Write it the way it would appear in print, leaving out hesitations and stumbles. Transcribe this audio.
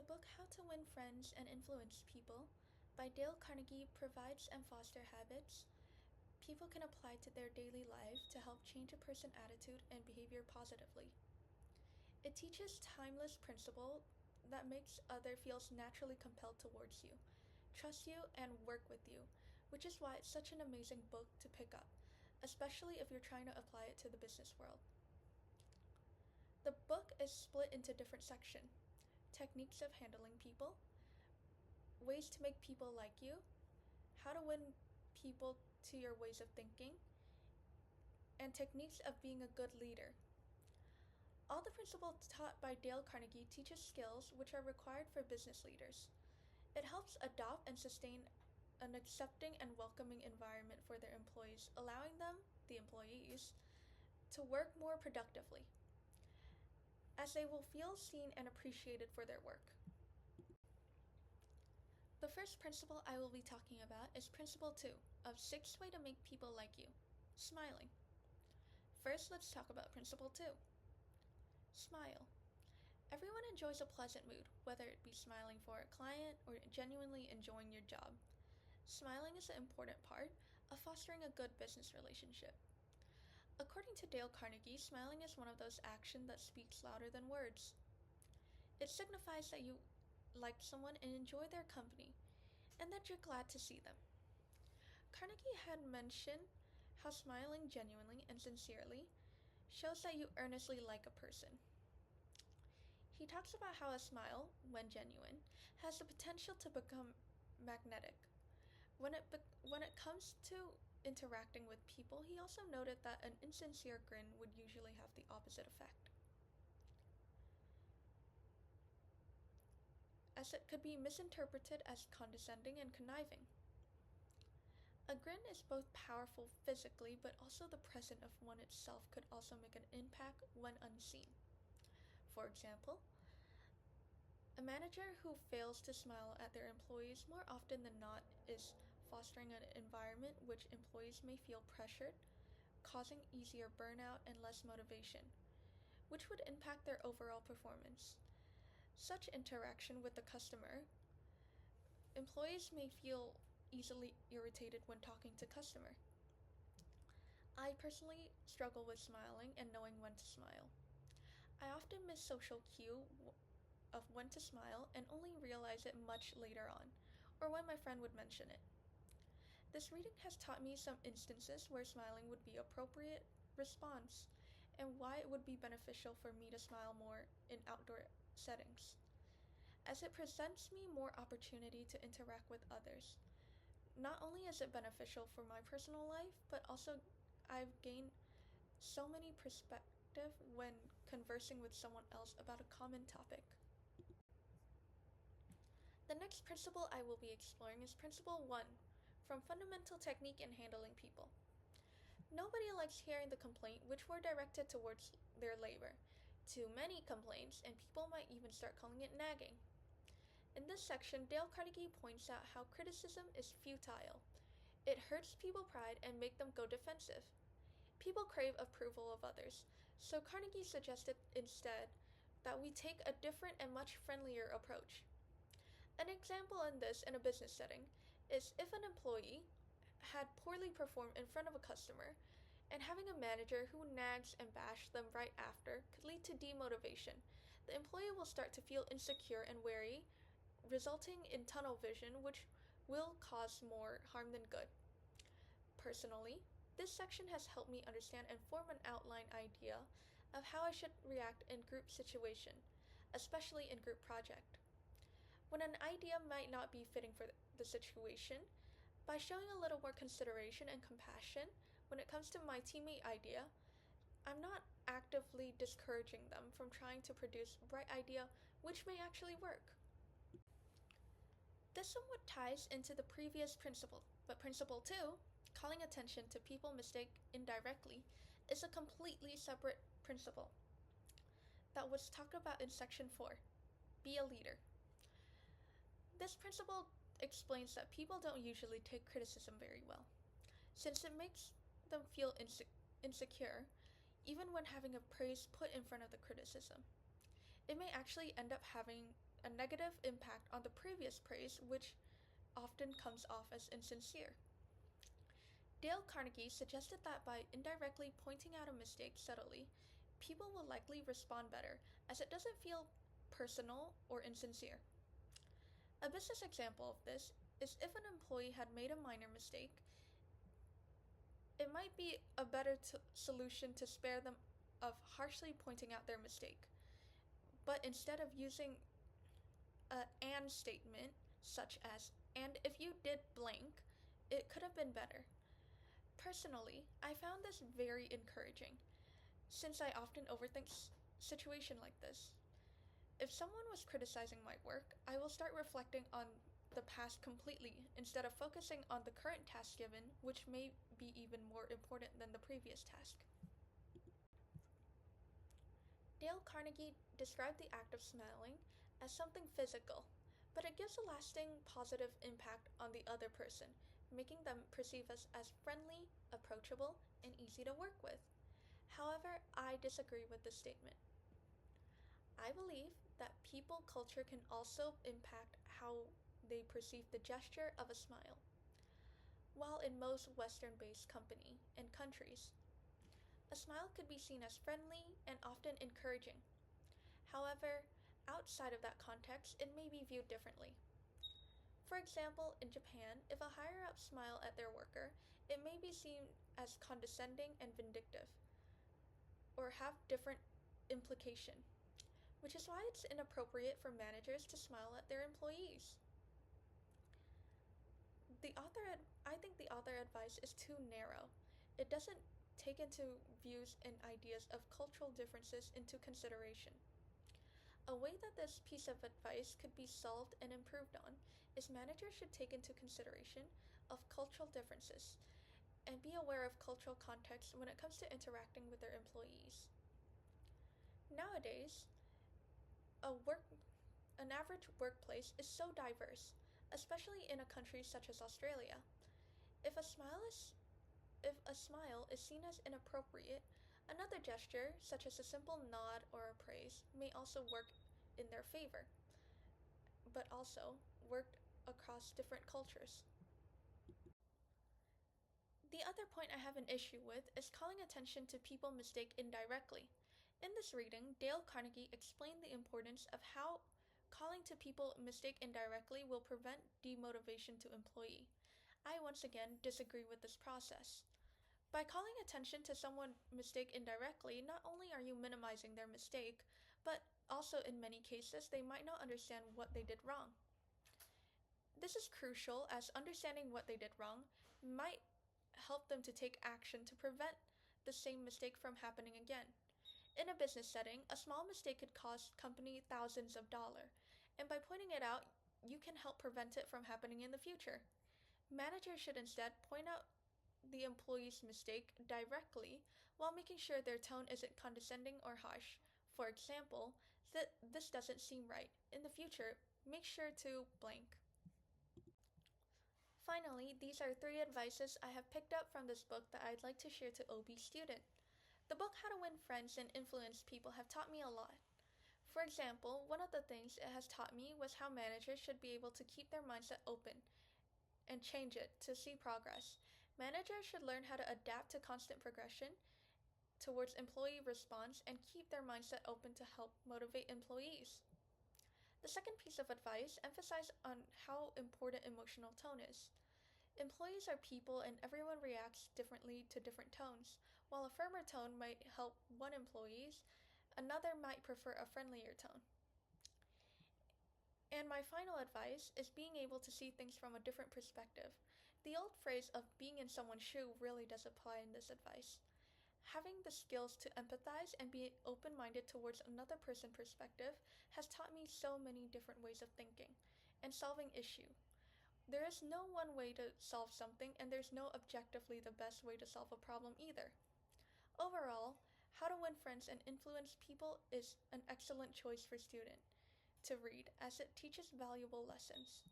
book How to Win Friends and Influence People by Dale Carnegie provides and fosters habits people can apply to their daily life to help change a person's attitude and behavior positively. It teaches timeless principle that makes others feel naturally compelled towards you, trust you, and work with you, which is why it's such an amazing book to pick up, especially if you're trying to apply it to the business world. The book is split into different sections: techniques of handling people, ways to make people like you, how to win people to your ways of thinking, and techniques of being a good leader. All the principles taught by Dale Carnegie teaches skills which are required for business leaders. It helps adopt and sustain an accepting and welcoming environment for their employees, allowing them, the employees, to work more productively, as they will feel seen and appreciated for their work. The first principle I will be talking about is Principle 2 of 6 Ways to Make People Like You, smiling. First, let's talk about Principle 2. Smile. Everyone enjoys a pleasant mood, whether it be smiling for a client or genuinely enjoying your job. Smiling is an important part of fostering a good business relationship. According to Dale Carnegie, smiling is one of those actions that speaks louder than words. It signifies that you like someone and enjoy their company, and that you're glad to see them. Carnegie had mentioned how smiling genuinely and sincerely shows that you earnestly like a person. He talks about how a smile, when genuine, has the potential to become magnetic. When it comes to interacting with people, he also noted that an insincere grin would usually have the opposite effect, as it could be misinterpreted as condescending and conniving. A grin is both powerful physically, but also the presence of one itself could also make an impact when unseen. For example, a manager who fails to smile at their employees more often than not is fostering an environment which employees may feel pressured, causing easier burnout and less motivation, which would impact their overall performance. Such interaction with the customer, employees may feel easily irritated when talking to customer. I personally struggle with smiling and knowing when to smile. I often miss social cue of when to smile and only realize it much later on, or when my friend would mention it. This reading has taught me some instances where smiling would be appropriate response, and why it would be beneficial for me to smile more in outdoor settings, as it presents me more opportunity to interact with others. Not only is it beneficial for my personal life, but also I've gained so many perspective when conversing with someone else about a common topic. The next principle I will be exploring is Principle 1, from Fundamental Technique in Handling People. Nobody likes hearing the complaint which were directed towards their labor. Too many complaints, and people might even start calling it nagging. In this section, Dale Carnegie points out how criticism is futile. It hurts people's pride and makes them go defensive. People crave approval of others, so Carnegie suggested instead that we take a different and much friendlier approach. An example in this in a business setting is if an employee had poorly performed in front of a customer, and having a manager who nags and bashes them right after could lead to demotivation. The employee will start to feel insecure and wary, resulting in tunnel vision, which will cause more harm than good. Personally, this section has helped me understand and form an outline idea of how I should react in group situation, especially in group project. When an idea might not be fitting for the situation, by showing a little more consideration and compassion when it comes to my teammate idea, I'm not actively discouraging them from trying to produce a bright idea which may actually work. This somewhat ties into the previous principle, but Principle 2, calling attention to people's mistake indirectly, is a completely separate principle that was talked about in Section 4, Be a Leader. This principle explains that people don't usually take criticism very well, since it makes them feel insecure, even when having a praise put in front of the criticism. It may actually end up having a negative impact on the previous praise, which often comes off as insincere. Dale Carnegie suggested that by indirectly pointing out a mistake subtly, people will likely respond better, as it doesn't feel personal or insincere. A business example of this is if an employee had made a minor mistake, it might be a better solution to spare them of harshly pointing out their mistake. But instead of using an and statement, such as, and if you did blank, it could have been better. Personally, I found this very encouraging, since I often overthink situation like this. If someone was criticizing my work, I will start reflecting on the past completely instead of focusing on the current task given, which may be even more important than the previous task. Dale Carnegie described the act of smiling as something physical, but it gives a lasting positive impact on the other person, making them perceive us as friendly, approachable, and easy to work with. However, I disagree with this statement. I believe that people culture can also impact how they perceive the gesture of a smile. While in most Western-based company and countries, a smile could be seen as friendly and often encouraging. However, outside of that context, it may be viewed differently. For example, in Japan, if a higher-up smile at their worker, it may be seen as condescending and vindictive, or have different implication, which is why it's inappropriate for managers to smile at their employees. I think the author advice is too narrow. It doesn't take into views and ideas of cultural differences into consideration. A way that this piece of advice could be solved and improved on is managers should take into consideration of cultural differences and be aware of cultural context when it comes to interacting with their employees. Nowadays, an average workplace is so diverse, especially in a country such as Australia. If a smile is seen as inappropriate, another gesture, such as a simple nod or a praise, may also work in their favor, but also worked across different cultures. The other point I have an issue with is calling attention to people mistake indirectly. In this reading, Dale Carnegie explained the importance of how calling to people mistake indirectly will prevent demotivation to employee. I once again disagree with this process. By calling attention to someone mistake indirectly, not only are you minimizing their mistake, but also in many cases they might not understand what they did wrong. This is crucial as understanding what they did wrong might help them to take action to prevent the same mistake from happening again. In a business setting, a small mistake could cost company thousands of dollars, and by pointing it out, you can help prevent it from happening in the future. Managers should instead point out the employee's mistake directly while making sure their tone isn't condescending or harsh. For example, that this doesn't seem right. In the future, make sure to blank. Finally, these are 3 advices I have picked up from this book that I'd like to share to OB student. The book How to Win Friends and Influence People have taught me a lot. For example, one of the things it has taught me was how managers should be able to keep their mindset open and change it to see progress. Managers should learn how to adapt to constant progression towards employee response and keep their mindset open to help motivate employees. The second piece of advice emphasizes on how important emotional tone is. Employees are people and everyone reacts differently to different tones. While a firmer tone might help one employee, another might prefer a friendlier tone. And my final advice is being able to see things from a different perspective. The old phrase of being in someone's shoe really does apply in this advice. Having the skills to empathize and be open-minded towards another person's perspective has taught me so many different ways of thinking and solving issues. There is no one way to solve something, and there's no objectively the best way to solve a problem either. Overall, How to Win Friends and Influence People is an excellent choice for students to read as it teaches valuable lessons.